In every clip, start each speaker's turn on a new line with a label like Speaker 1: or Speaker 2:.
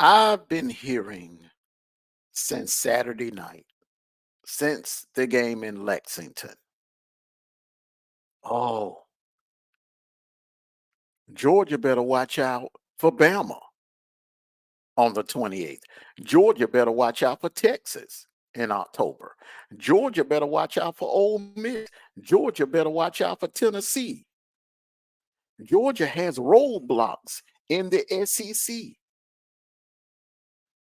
Speaker 1: I've been hearing since Saturday night, since the game in Lexington. Oh, Georgia better watch out for Bama on the 28th. Georgia better watch out for Texas in October. Georgia better watch out for Ole Miss. Georgia better watch out for Tennessee. Georgia has roadblocks in the SEC.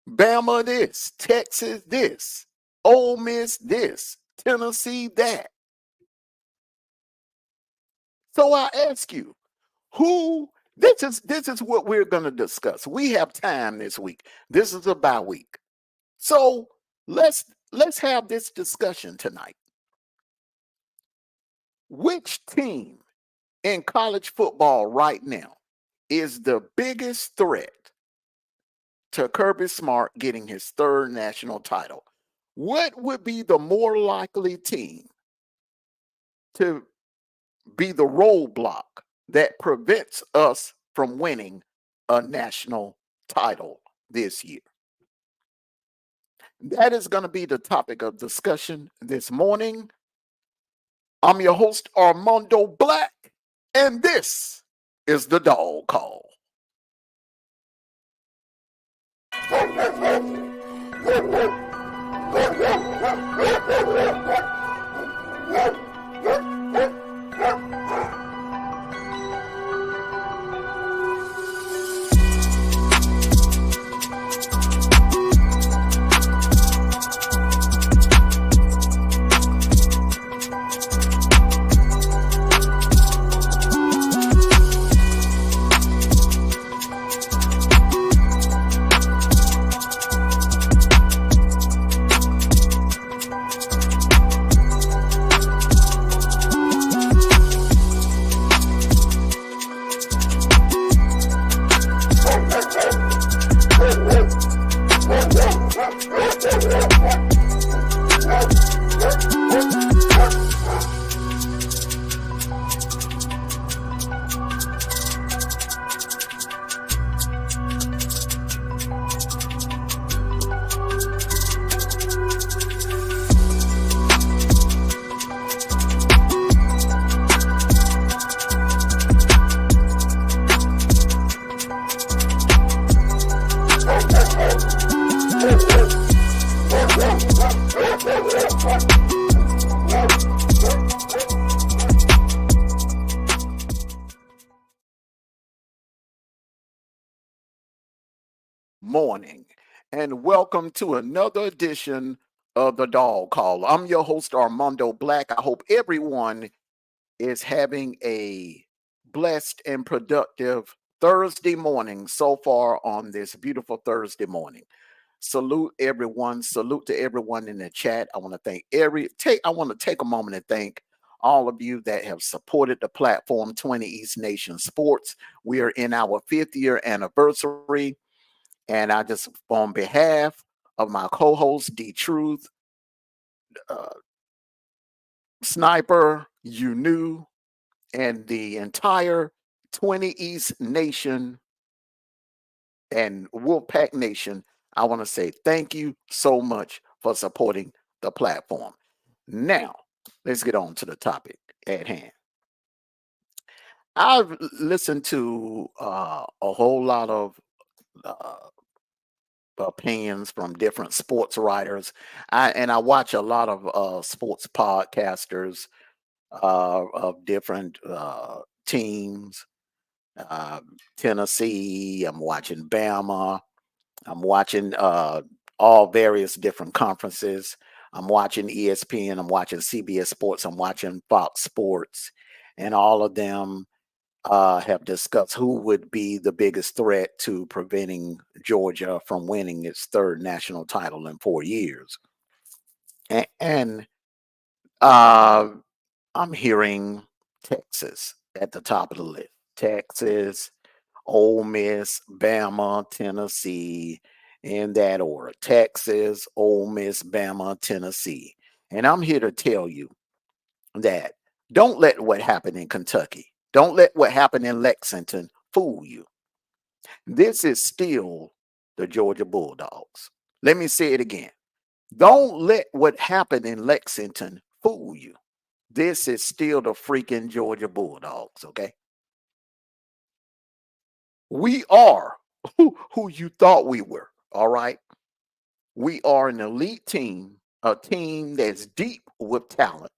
Speaker 1: Bama this, Texas this, Ole Miss this, Tennessee that. So I ask you, who this is what we're going to discuss. We have time this week. This is a bye week. So let's have this discussion tonight. Which team in college football right now is the biggest threat to Kirby Smart getting his third national title? What would be the more likely team to be the roadblock that prevents us from winning a national title this year? That is going to be the topic of discussion this morning. I'm your host, Armondo Black, and this is the Dawg Call. Morning, and welcome to another edition of the Dawg Call. I'm your host, Armondo Black. I hope everyone is having a blessed and productive Thursday morning so far on this beautiful Thursday morning. Salute everyone. Salute to everyone in the chat. I want to I want to take a moment and thank all of you that have supported the platform 20 East Nation Sports. We are in our 5th year anniversary. And I just, on behalf of my co-host, D Truth, Sniper, You Knew, and the entire 20 East Nation and Wolfpack Nation, I want to say thank you so much for supporting the platform. Now, let's get on to the topic at hand. I've listened to a whole lot of opinions from different sports writers. I watch a lot of sports podcasters of different teams. Tennessee, I'm watching Bama, I'm watching all various different conferences. I'm watching ESPN, I'm watching CBS Sports, I'm watching Fox Sports, and all of them have discussed who would be the biggest threat to preventing Georgia from winning its third national title in 4 years. And I'm hearing Texas at the top of the list. Texas, Ole Miss, Bama, Tennessee, in that order. Texas, Ole Miss, Bama, Tennessee. And I'm here to tell you that don't let what happened in Kentucky, don't let what happened in Lexington fool you. This is still the Georgia Bulldogs. Let me say it again. Don't let what happened in Lexington fool you. This is still the freaking Georgia Bulldogs, okay? We are who you thought we were, all right? We are an elite team, a team that's deep with talent.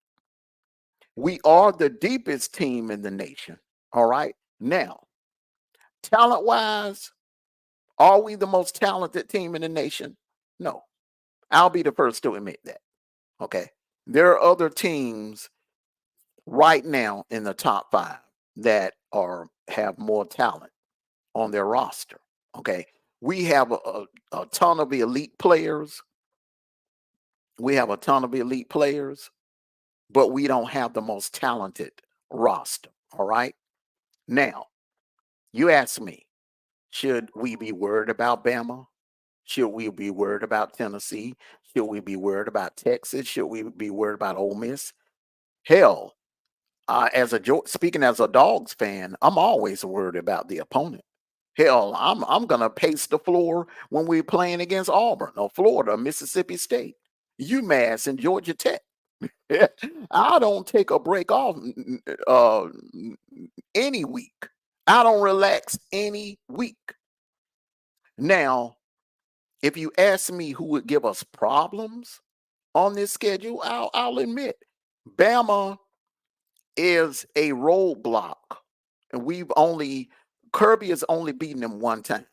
Speaker 1: We are the deepest team in the nation, all right? Now, talent wise, are we the most talented team in the nation? No. I'll be the first to admit that, okay? There are other teams right now in the top 5 that are have more talent on their roster. Okay. We have a ton of elite players. We have a ton of elite players, but we don't have the most talented roster. All right. Now, you ask me, should we be worried about Bama? Should we be worried about Tennessee? Should we be worried about Texas? Should we be worried about Ole Miss? Hell, speaking as a Dogs fan, I'm always worried about the opponent. Hell, I'm gonna pace the floor when we're playing against Auburn or Florida, Mississippi State, UMass, and Georgia Tech. I don't take a break off any week. I don't relax any week. Now, if you ask me who would give us problems on this schedule, I'll admit Bama is a roadblock, and Kirby has only beaten him one time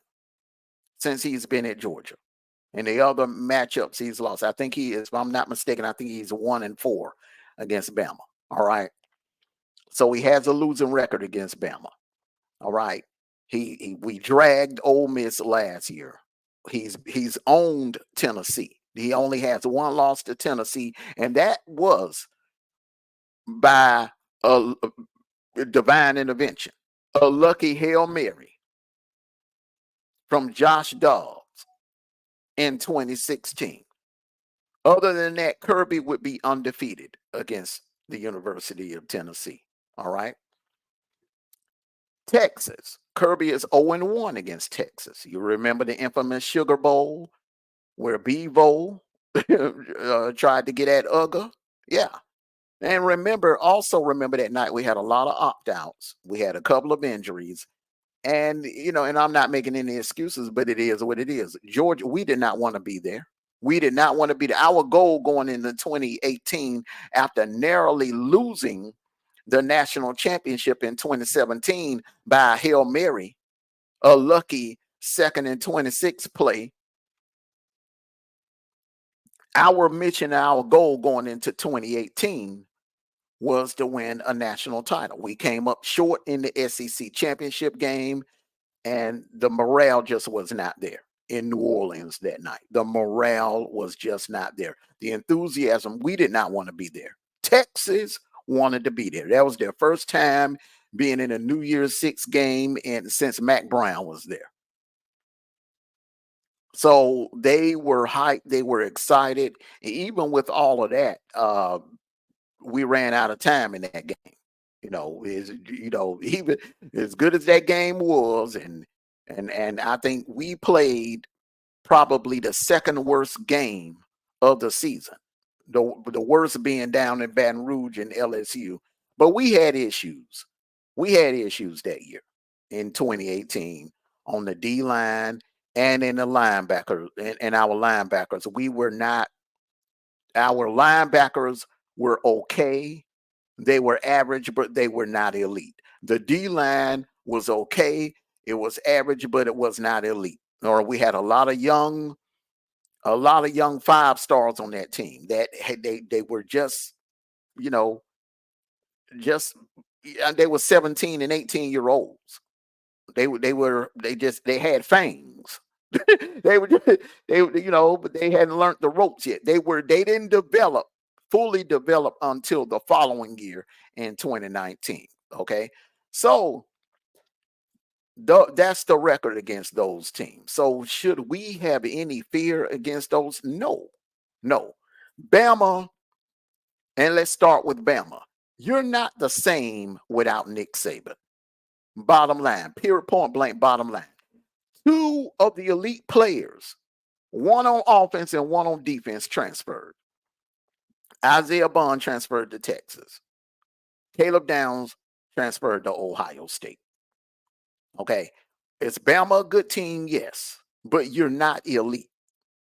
Speaker 1: since he's been at Georgia. And the other matchups he's lost. I think he is, if I'm not mistaken, I think he's 1-4 against Bama. All right. So he has a losing record against Bama. All right. We dragged Ole Miss last year. He's owned Tennessee. He only has one loss to Tennessee, and that was by a divine intervention, a lucky Hail Mary from Josh Dawgs in 2016. Other than that, Kirby would be undefeated against the University of Tennessee. All right. Texas. Kirby is 0-1 against Texas. You remember the infamous Sugar Bowl where Bevo tried to get at Uga? Yeah. And also remember that night we had a lot of opt-outs. We had a couple of injuries. And, and I'm not making any excuses, but it is what it is. Georgia, we did not want to be there. We did not want to be there. Our goal going into 2018, after narrowly losing the national championship in 2017 by a Hail Mary, a lucky 2nd and 26 play, our mission, our goal going into 2018 was to win a national title. We came up short in the SEC championship game, and the morale just was not there in New Orleans that night. The morale was just not there. The enthusiasm, we did not want to be there. Texas wanted to be there. That was their first time being in a New Year's Six game and since Mac Brown was there. So they were hyped, they were excited. Even with all of that, we ran out of time in that game. Even as good as that game was, and I think we played probably the second worst game of the season. The worst being down in Baton Rouge and LSU. But we had issues. We had issues that year in 2018 on the D line and in the linebackers and our linebackers. Our linebackers were okay. They were average, but they were not elite. The D line was okay. It was average, but it was not elite. Or we had a lot of young 5-stars on that team that they were just, they were 17 and 18-year-olds. They had fangs. they were but they hadn't learned the ropes yet. They didn't fully develop until the following year in 2019. Okay. So that's the record against those teams. So should we have any fear against those? No. Bama, and let's start with Bama. You're not the same without Nick Saban. Bottom line, period, point blank, bottom line. Two of the elite players, one on offense and one on defense, transferred. Isaiah Bond transferred to Texas. Caleb Downs transferred to Ohio State. Okay. Is Bama a good team? Yes. But you're not elite.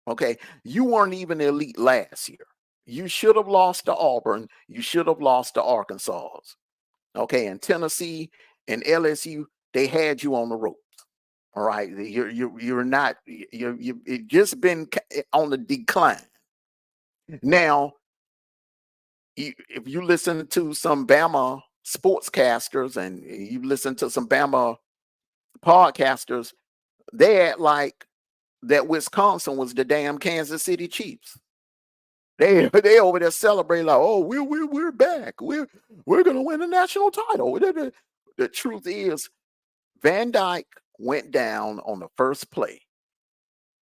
Speaker 1: Okay. You weren't even elite last year. You should have lost to Auburn. You should have lost to Arkansas. Okay. And Tennessee and LSU, they had you on the ropes. All right. You're not, it just been on the decline. Now, if you listen to some Bama sportscasters and you listen to some Bama podcasters, they act like that Wisconsin was the damn Kansas City Chiefs. They over there celebrating like, oh, we're back. We're gonna win a national title. The truth is, Van Dyke went down on the first play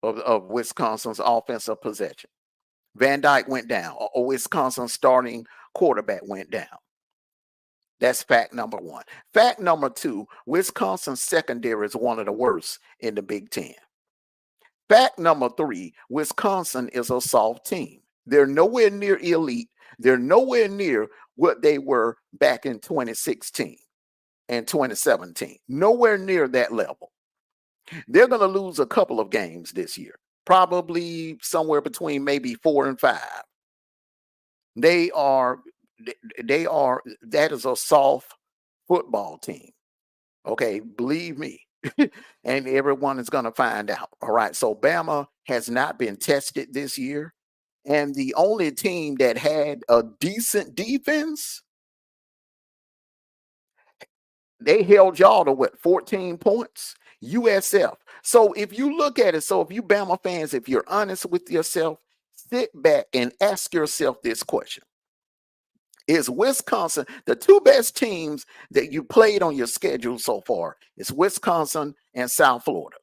Speaker 1: of Wisconsin's offensive possession. Van Dyke went down. A Wisconsin starting quarterback went down. That's fact number one. Fact number two, Wisconsin's secondary is one of the worst in the Big Ten. Fact number three, Wisconsin is a soft team. They're nowhere near elite. They're nowhere near what they were back in 2016 and 2017. Nowhere near that level. They're going to lose a couple of games this year, probably somewhere between maybe 4 and 5. They are, that is a soft football team. Okay, believe me. And everyone is going to find out. All right. So Bama has not been tested this year. And the only team that had a decent defense, they held y'all to what, 14 points? USF. So if you look at it, so if you Bama fans, if you're honest with yourself, sit back and ask yourself this question. Is Wisconsin, the two best teams that you played on your schedule so far, is Wisconsin and South Florida.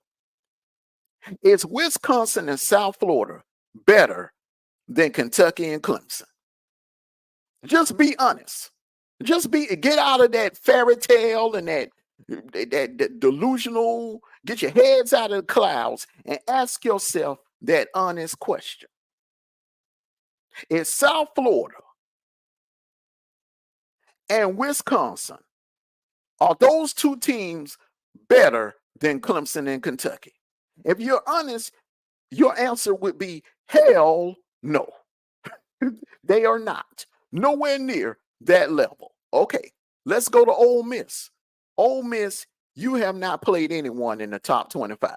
Speaker 1: Is Wisconsin and South Florida better than Kentucky and Clemson? Just be honest. Get out of that fairy tale and that delusional, get your heads out of the clouds and ask yourself that honest question. Is South Florida and Wisconsin, are those two teams better than Clemson and Kentucky? If you're honest, your answer would be hell no. They are not. Nowhere near that level. Okay, let's go to Ole Miss. Ole Miss, you have not played anyone in the top 25.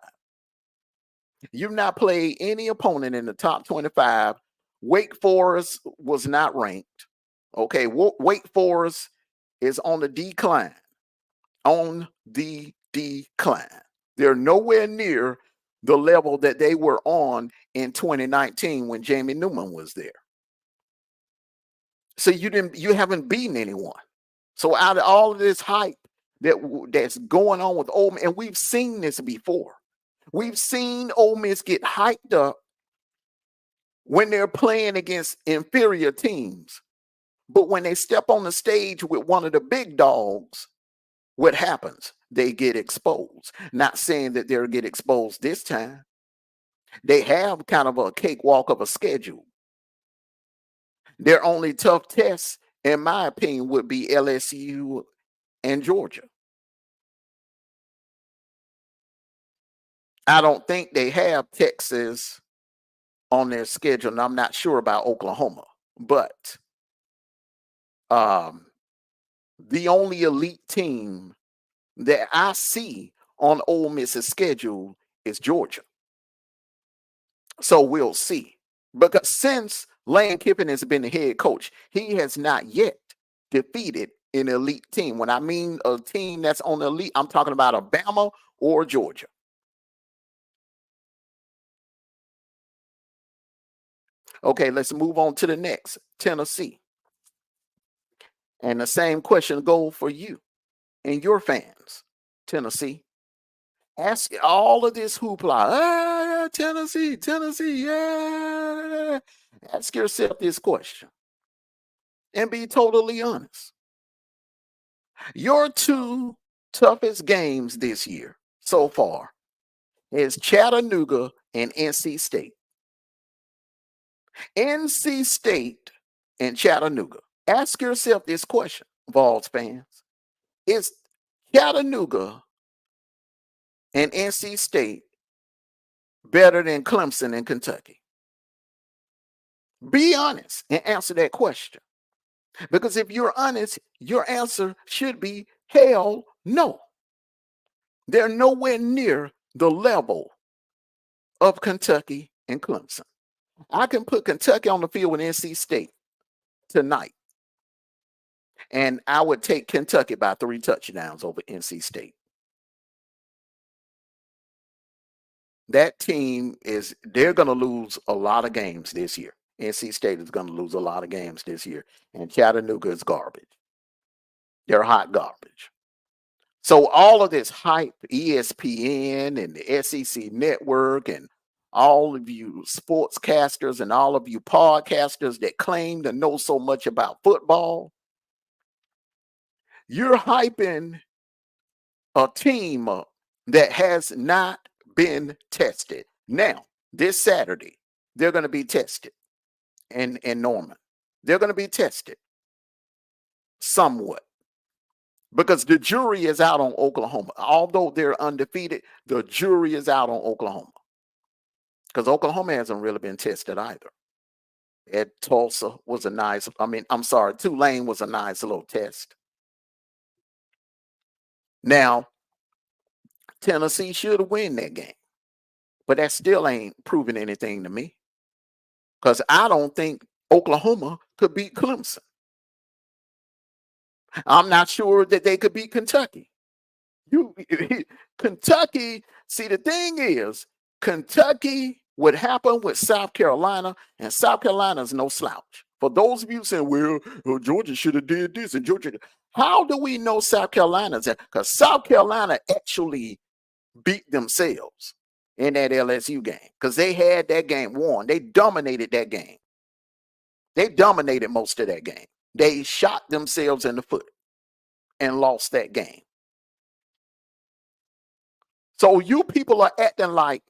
Speaker 1: You've not played any opponent in the top 25. Wake Forest was not ranked. Okay, Wake Forest is on the decline. On the decline. They're nowhere near the level that they were on in 2019 when Jamie Newman was there. So you haven't beaten anyone. So out of all of this hype that's going on with Ole Miss, and we've seen this before. We've seen Ole Miss get hyped up when they're playing against inferior teams. But when they step on the stage with one of the big dogs, what happens? They get exposed. Not saying that they'll get exposed this time. They have kind of a cakewalk of a schedule. Their only tough tests, in my opinion, would be LSU and Georgia. I don't think they have Texas on their schedule, and I'm not sure about Oklahoma. But the only elite team that I see on Ole Miss's schedule is Georgia. So we'll see. Because since Lane Kiffin has been the head coach, he has not yet defeated an elite team. When I mean a team that's on the elite, I'm talking about Alabama or Georgia. Okay, let's move on to the next, Tennessee. And the same question goes for you and your fans, Tennessee. Ask all of this hoopla. Tennessee, yeah. Ask yourself this question and be totally honest. Your two toughest games this year so far is Chattanooga and NC State. NC State and Chattanooga. Ask yourself this question, Vols fans. Is Chattanooga and NC State better than Clemson and Kentucky? Be honest and answer that question. Because if you're honest, your answer should be hell no. They're nowhere near the level of Kentucky and Clemson. I can put Kentucky on the field with NC State tonight, and I would take Kentucky by 3 touchdowns over NC State. That team they're going to lose a lot of games this year. NC State is going to lose a lot of games this year, and Chattanooga is garbage. They're hot garbage. So all of this hype, ESPN and the SEC network and all of you sportscasters and all of you podcasters that claim to know so much about football, you're hyping a team that has not been tested. Now, this Saturday, they're going to be tested in Norman. They're going to be tested somewhat because the jury is out on Oklahoma. Although they're undefeated, the jury is out on Oklahoma because Oklahoma hasn't really been tested either. At Tulsa was Tulane was a nice little test. Now, Tennessee should win that game, but that still ain't proving anything to me because I don't think Oklahoma could beat Clemson. I'm not sure that they could beat Kentucky. Kentucky, see, the thing is, Kentucky, what happened with South Carolina, and South Carolina is no slouch. For those of you saying, well, Georgia should have did this, and Georgia, how do we know South Carolina's that? Because South Carolina actually beat themselves in that LSU game because they had that game won. They dominated that game. They dominated most of that game. They shot themselves in the foot and lost that game. So you people are acting like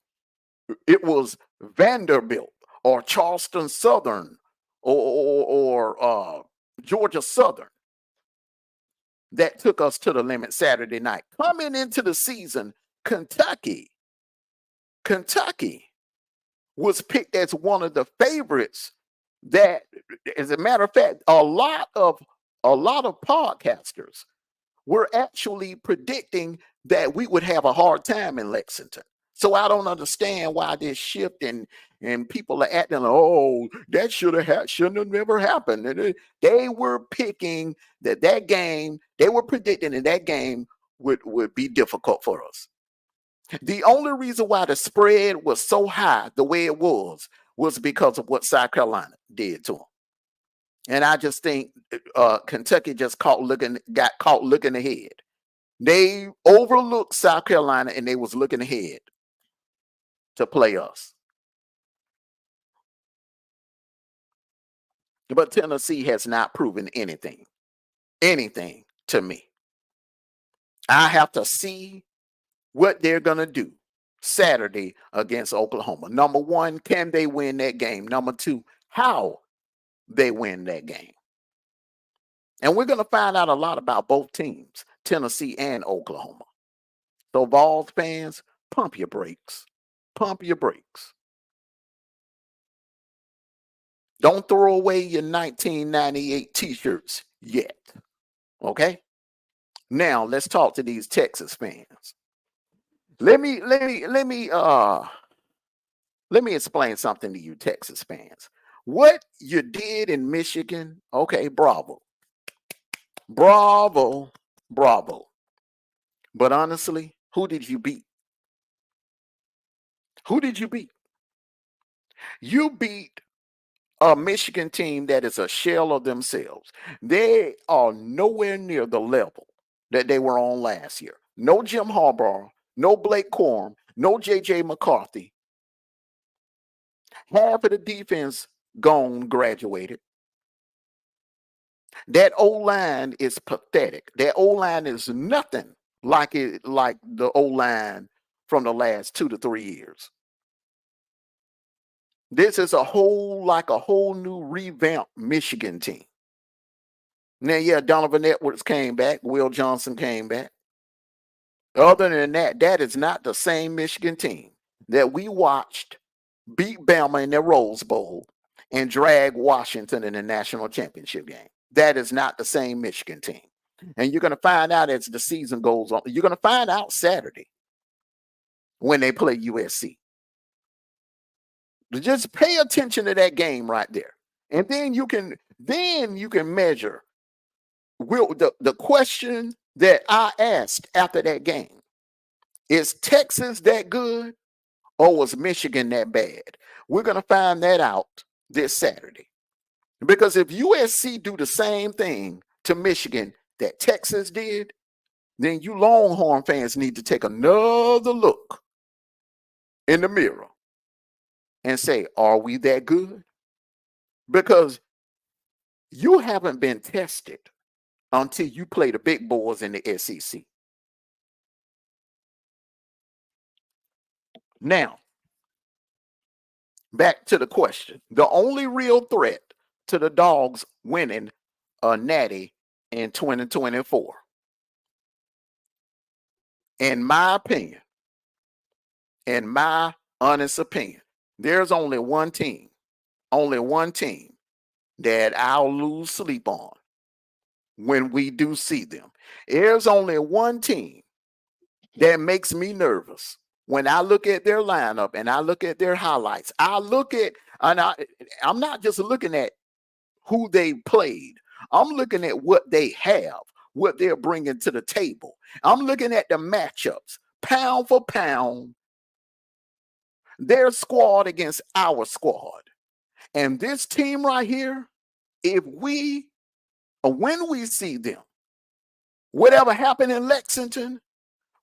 Speaker 1: it was Vanderbilt or Charleston Southern or Georgia Southern that took us to the limit Saturday night. Coming into the season, Kentucky was picked as one of the favorites. That, as a matter of fact, a lot of podcasters were actually predicting that we would have a hard time in Lexington. So I don't understand why this shift and people are acting like, oh, that shouldn't have never happened. And they were picking that game. They were predicting that game would be difficult for us. The only reason why the spread was so high the way it was because of what South Carolina did to them. And I just think Kentucky just got caught looking ahead. They overlooked South Carolina and they was looking ahead to play us. But Tennessee has not proven anything to me. I have to see what they're going to do Saturday against Oklahoma. Number one, can they win that game? Number two, how they win that game. And we're going to find out a lot about both teams, Tennessee and Oklahoma. So Vols fans, pump your brakes. Pump your brakes. Don't throw away your 1998 t-shirts yet. Okay? Now let's talk to these Texas fans. Let me explain something to you, Texas fans. What you did in Michigan, okay, bravo. Bravo. But honestly, who did you beat? Who did you beat? You beat a Michigan team that is a shell of themselves. They are nowhere near the level that they were on last year. No Jim Harbaugh, no Blake Corum, no J.J. McCarthy. Half of the defense gone, graduated. That O-line is pathetic. That O-line is nothing like the O-line from the last 2 to 3 years. This is a whole new revamped Michigan team. Now, yeah, Donovan Edwards came back. Will Johnson came back. Other than that, that is not the same Michigan team that we watched beat Bama in their Rose Bowl and drag Washington in the national championship game. That is not the same Michigan team. And you're going to find out as the season goes on. You're going to find out Saturday when they play USC. Just pay attention to that game right there. And then you can measure. The question that I asked after that game, is Texas that good or was Michigan that bad? We're going to find that out this Saturday. Because if USC do the same thing to Michigan that Texas did, then you Longhorn fans need to take another look in the mirror and say, are we that good? Because you haven't been tested until you play the big boys in the SEC. Now, back to the question. The only real threat to the Dogs winning a Natty in 2024, in my opinion, in my honest opinion, there's only one team that I'll lose sleep on when we do see them. There's only one team that makes me nervous when I look at their lineup and I look at their highlights. I'm not just looking at who they played. I'm looking at what they have, what they're bringing to the table. I'm looking at the matchups, pound for pound, their squad against our squad. And this team right here, when we see them, whatever happened in Lexington,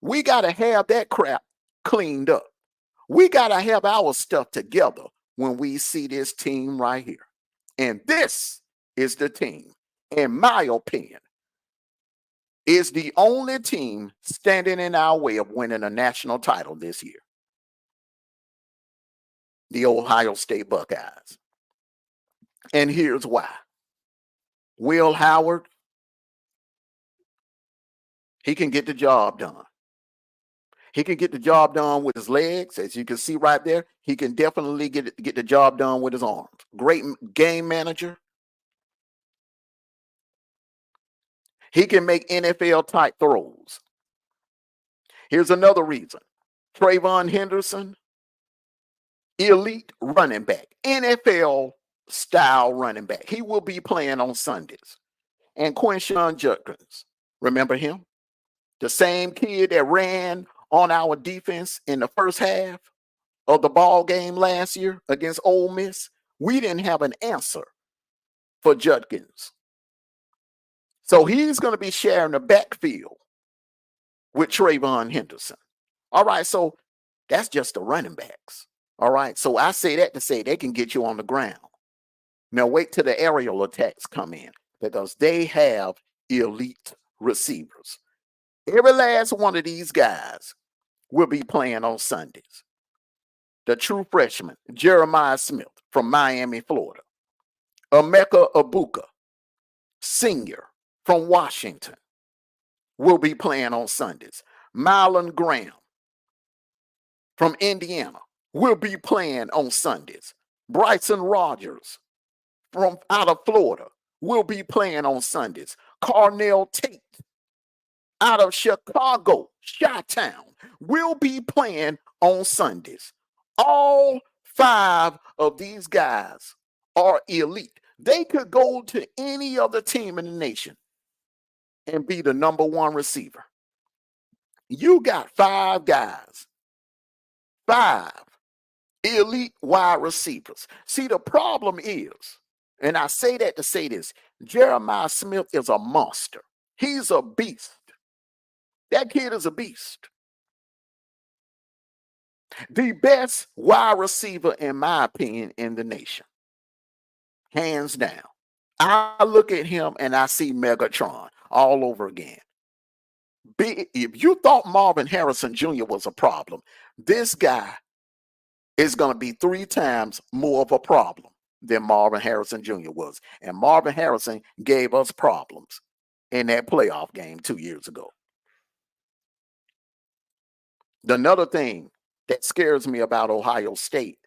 Speaker 1: we got to have that crap cleaned up. We got to have our stuff together when we see this team right here. And this is the team, in my opinion, is the only team standing in our way of winning a national title this year. The Ohio State Buckeyes. And here's why. Will Howard, he can get the job done. He can get the job done with his legs. As you can see right there, he can definitely get the job done with his arms. Great game manager. He can make NFL-type throws. Here's another reason. Trayvon Henderson, elite running back, NFL-style running back. He will be playing on Sundays. And Quinshon Judkins, remember him? The same kid that ran on our defense in the first half of the ball game last year against Ole Miss. We didn't have an answer for Judkins. So he's going to be sharing the backfield with Trayvon Henderson. All right, so that's just the running backs. All right, so I say that to say they can get you on the ground. Now wait till the aerial attacks come in because they have elite receivers. Every last one of these guys will be playing on Sundays. The true freshman, Jeremiah Smith from Miami, Florida. Emeka Ibuka, senior from Washington, will be playing on Sundays. Marlon Graham from Indiana will be playing on Sundays. Bryson Rogers from out of Florida will be playing on Sundays. Carnell Tate out of Chicago, Chi-Town, will be playing on Sundays. All 5 of these guys are elite. They could go to any other team in the nation and be the number 1 receiver. You got 5 guys, 5 elite wide receivers. See, the problem is, and I say that to say this, Jeremiah Smith is a monster. He's a beast. That kid is a beast. The best wide receiver, in my opinion, in the nation. Hands down. I look at him and I see Megatron all over again. If you thought Marvin Harrison Jr. was a problem, this guy is going to be 3 times more of a problem than Marvin Harrison Jr. was. And Marvin Harrison gave us problems in that playoff game 2 years ago. Another thing that scares me about Ohio State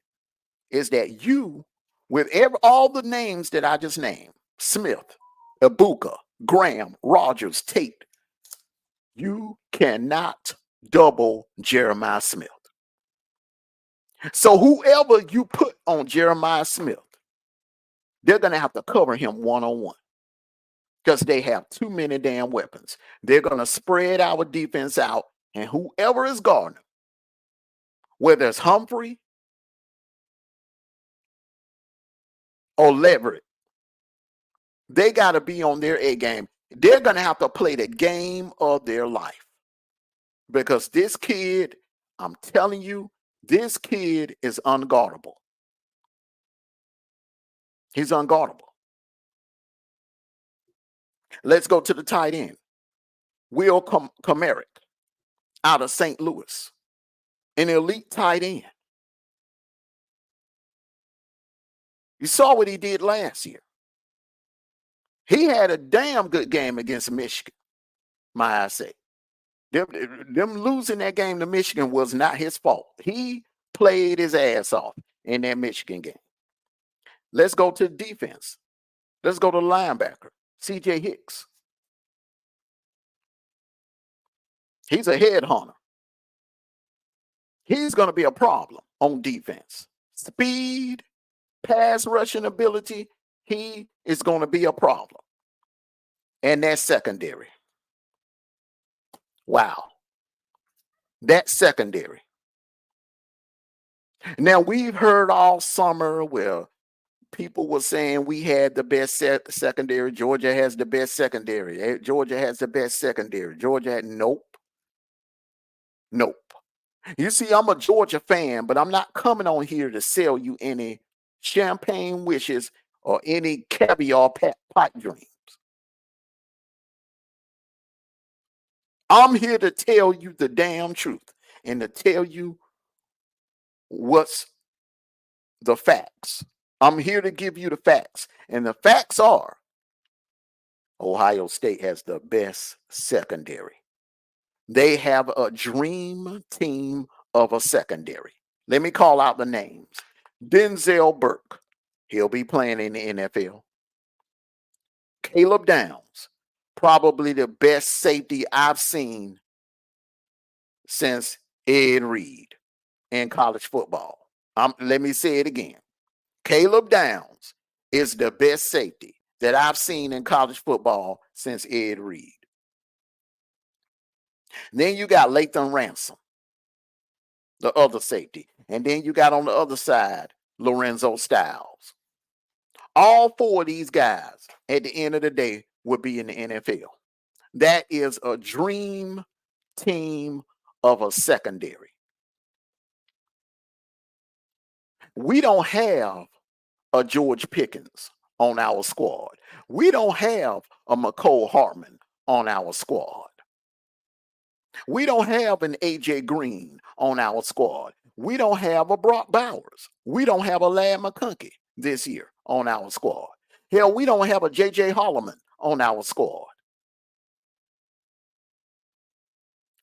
Speaker 1: is that you, with all the names that I just named, Smith, Ibuka, Graham, Rogers, Tate, you cannot double Jeremiah Smith. So whoever you put on Jeremiah Smith, they're going to have to cover him one-on-one because they have too many damn weapons. They're going to spread our defense out, and whoever is guarding, whether it's Humphrey or Leverett, they got to be on their A game. They're going to have to play the game of their life because this kid, I'm telling you, this kid is unguardable. He's unguardable. Let's go to the tight end. Will Kamarick out of St. Louis, an elite tight end. You saw what he did last year. He had a damn good game against Michigan, might I say. Them losing that game to Michigan was not his fault. He played his ass off in that Michigan game. Let's go to defense. Let's go to linebacker, C.J. Hicks. He's a headhunter. He's going to be a problem on defense. Speed, pass rushing ability, he is going to be a problem. And that secondary. Wow. That secondary. Now, we've heard all summer where people were saying we had the best secondary. Georgia has the best secondary. Georgia has the best secondary. Georgia had nope. You see, I'm a Georgia fan, but I'm not coming on here to sell you any champagne wishes or any caviar pipe dreams. I'm here to tell you the damn truth and to tell you what's the facts. I'm here to give you the facts. And the facts are Ohio State has the best secondary. They have a dream team of a secondary. Let me call out the names. Denzel Burke. He'll be playing in the NFL. Caleb Downs. Probably the best safety I've seen since Ed Reed in college football. Let me say it again. Caleb Downs is the best safety that I've seen in college football since Ed Reed. Then you got Lathan Ransom, the other safety. And then you got on the other side, Lorenzo Styles. All 4 of these guys, at the end of the day, would be in the NFL. That is a dream team of a secondary. We don't have a George Pickens on our squad. We don't have a McCole Hartman on our squad. We don't have an A.J. Green on our squad. We don't have a Brock Bowers. We don't have a Ladd McConkey this year on our squad. Hell, we don't have a J.J. Holloman on our squad.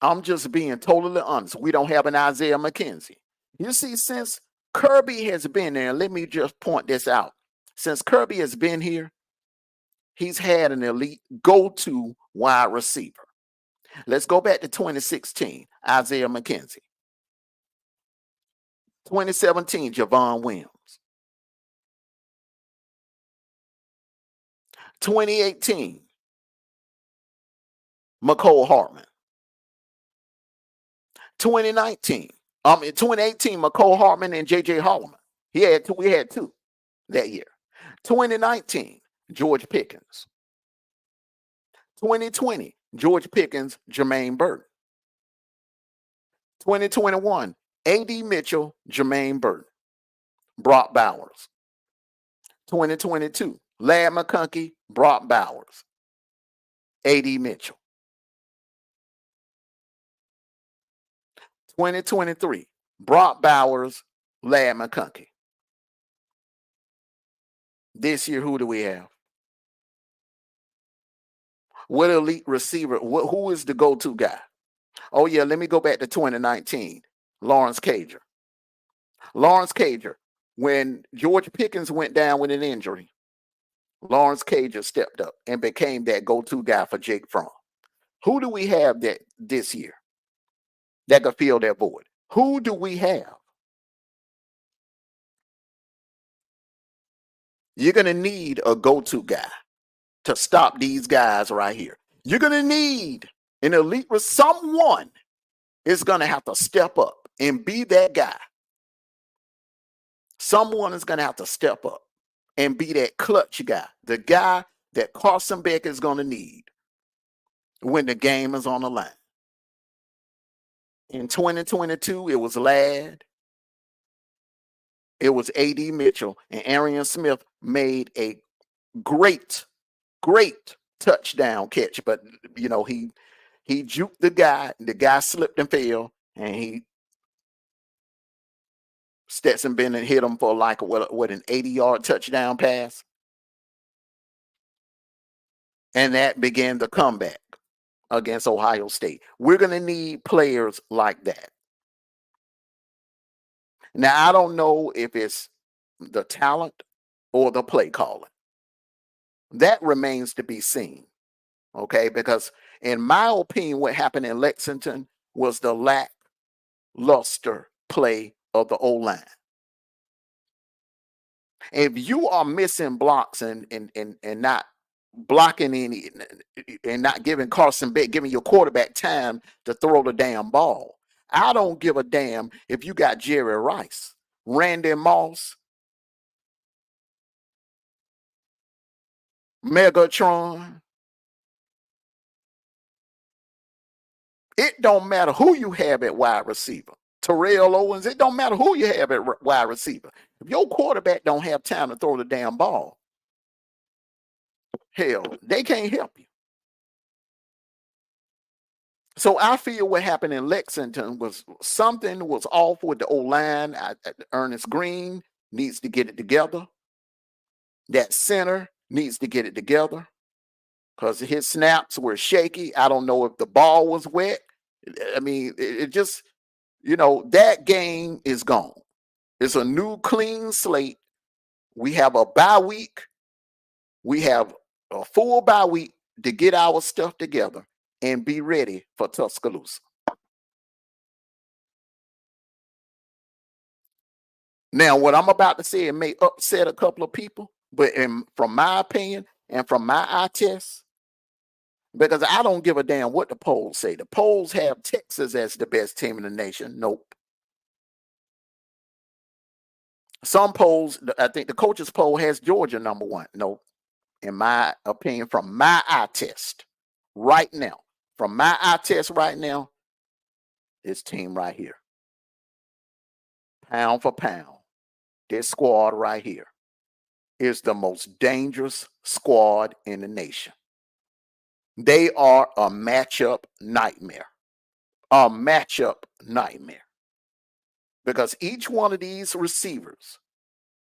Speaker 1: I'm just being totally honest. We don't have an Isaiah McKenzie. You see, since Kirby has been there, let me just point this out. Since Kirby has been here, he's had an elite go-to wide receiver. Let's go back to 2016, Isaiah McKenzie. 2017, Javon Williams. 2018, McCole Hartman. 2018, McCole Hartman and J.J. Holloman. We had two that year. 2019, George Pickens. 2020, George Pickens, Jermaine Burton. 2021, A.D. Mitchell, Jermaine Burton. Brock Bowers. 2022, Ladd McConkey, Brock Bowers. A.D. Mitchell. 2023, Brock Bowers, Lad McConkey. This year, who do we have? What elite receiver? Who is the go-to guy? Oh, yeah, let me go back to 2019. Lawrence Cager. Lawrence Cager. When George Pickens went down with an injury, Lawrence Cager stepped up and became that go-to guy for Jake Fromm. Who do we have that this year that could fill that void? Who do we have? You're going to need a go-to guy to stop these guys right here. You're going to need an elite, someone is going to have to step up and be that guy. Someone is going to have to step up and be that clutch guy, the guy that Carson Beck is going to need when the game is on the line. In 2022, it was Ladd, it was A.D. Mitchell, and Arian Smith made a great touchdown catch. But, you know, he juked the guy slipped and fell, and Stetson Bennett hit him for like what an 80-yard touchdown pass. And that began the comeback against Ohio State. We're going to need players like that. Now, I don't know if it's the talent or the play calling. That remains to be seen, okay? Because in my opinion, what happened in Lexington was the lackluster play of the O-line. If you are missing blocks and not blocking any and not giving Carson Beck, giving your quarterback time to throw the damn ball, I don't give a damn if you got Jerry Rice, Randy Moss, Megatron. It don't matter who you have at wide receiver. Terrell Owens, it don't matter who you have at wide receiver. If your quarterback don't have time to throw the damn ball, hell, they can't help you. So I feel what happened in Lexington was something was off with the O-line. Ernest Green needs to get it together. That center needs to get it together because his snaps were shaky. I don't know if the ball was wet. I mean, it just, you know, that game is gone. It's a new clean slate. We have a bye week. We have a full bye week to get our stuff together and be ready for Tuscaloosa. Now, what I'm about to say, it may upset a couple of people, but from my opinion and from my eye test, because I don't give a damn what the polls say. The polls have Texas as the best team in the nation. Nope. Some polls, I think the coaches poll has Georgia number one. Nope. In my opinion, from my eye test right now, this team right here, pound for pound, this squad right here is the most dangerous squad in the nation. They are a matchup nightmare. A matchup nightmare. Because each one of these receivers,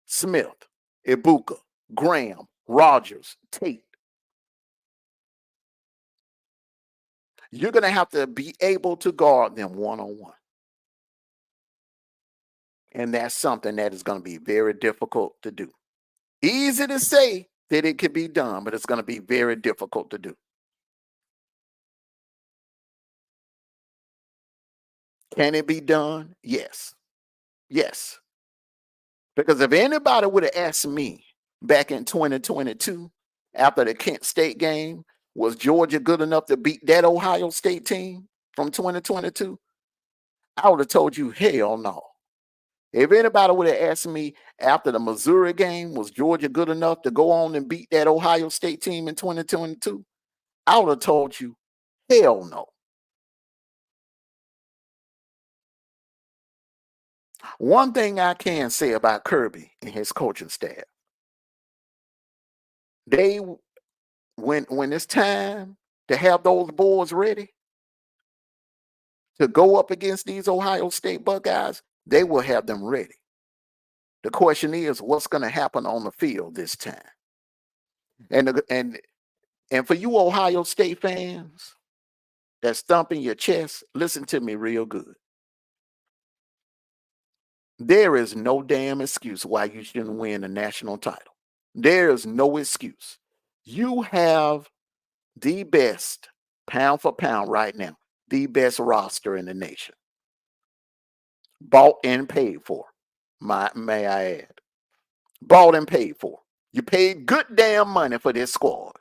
Speaker 1: Smith, Ibuka, Graham, Rogers, Tate, you're going to have to be able to guard them one-on-one. And that's something that is going to be very difficult to do. Easy to say that it could be done, but it's going to be very difficult to do. Can it be done? Yes. Yes. Because if anybody would have asked me back in 2022, after the Kent State game, was Georgia good enough to beat that Ohio State team from 2022? I would have told you, hell no. If anybody would have asked me after the Missouri game, was Georgia good enough to go on and beat that Ohio State team in 2022? I would have told you, hell no. One thing I can say about Kirby and his coaching staff, they, when it's time to have those boards ready, to go up against these Ohio State Buckeyes, they will have them ready. The question is, what's going to happen on the field this time? And for you Ohio State fans that's thumping your chest, listen to me real good. There is no damn excuse why you shouldn't win a national title. There is no excuse. You have the best, pound for pound right now, the best roster in the nation. Bought and paid for, may I add. Bought and paid for. You paid good damn money for this squad.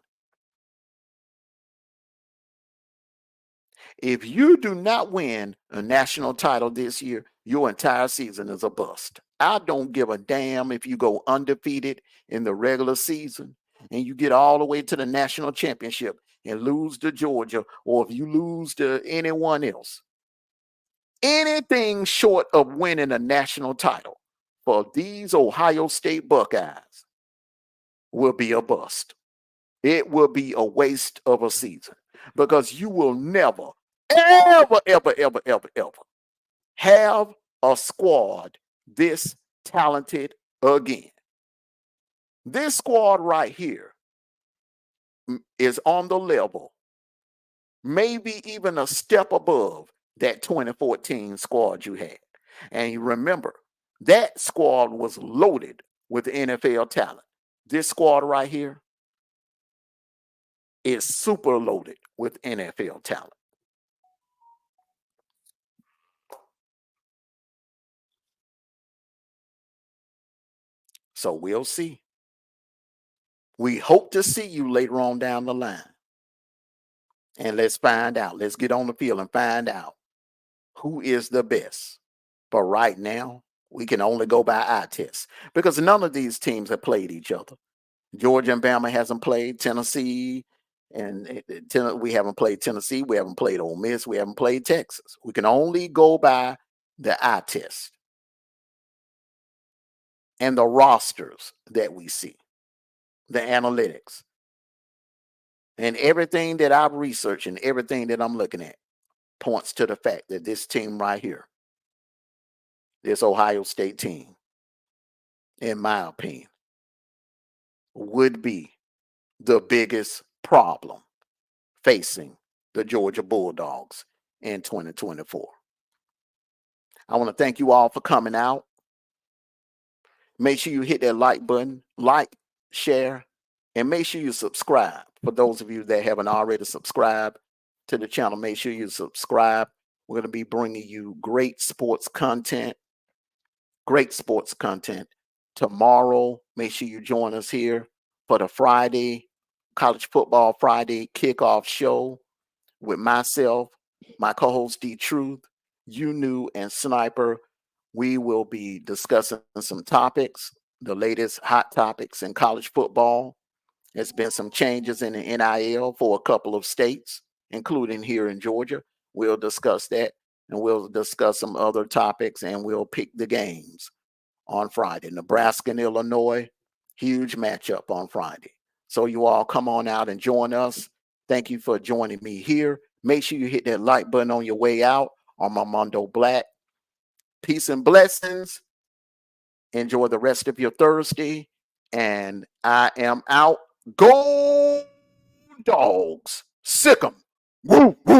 Speaker 1: If you do not win a national title this year, your entire season is a bust. I don't give a damn if you go undefeated in the regular season and you get all the way to the national championship and lose to Georgia, or if you lose to anyone else. Anything short of winning a national title for these Ohio State Buckeyes will be a bust. It will be a waste of a season because you will never, ever, ever, ever, ever, ever have a squad this talented again. This squad right here is on the level, maybe even a step above that 2014 squad you had. And you remember, that squad was loaded with NFL talent. This squad right here is super loaded with NFL talent. So we'll see. We hope to see you later on down the line. And let's find out. Let's get on the field and find out who is the best. But right now, we can only go by eye test because none of these teams have played each other. Georgia and Bama hasn't played. Tennessee, and we haven't played Tennessee. We haven't played Ole Miss. We haven't played Texas. We can only go by the eye test and the rosters that we see, the analytics. And everything that I've researched and everything that I'm looking at points to the fact that this team right here, this Ohio State team, in my opinion, would be the biggest problem facing the Georgia Bulldogs in 2024. I want to thank you all for coming out. Make sure you hit that like button, like, share, and make sure you subscribe. For those of you that haven't already subscribed to the channel, make sure you subscribe. We're going to be bringing you great sports content. Tomorrow, make sure you join us here for the Friday, College Football Friday kickoff show with myself, my co-host D-Truth, U-New, and Sniper. We will be discussing some topics, the latest hot topics in college football. There's been some changes in the NIL for a couple of states, including here in Georgia. We'll discuss that, and we'll discuss some other topics, and we'll pick the games on Friday. Nebraska and Illinois, huge matchup on Friday. So you all come on out and join us. Thank you for joining me here. Make sure you hit that like button on your way out. I'm Armondo Black. Peace and blessings. Enjoy the rest of your Thursday. And I am out. Go Dogs. Sick 'em. Woo, woo.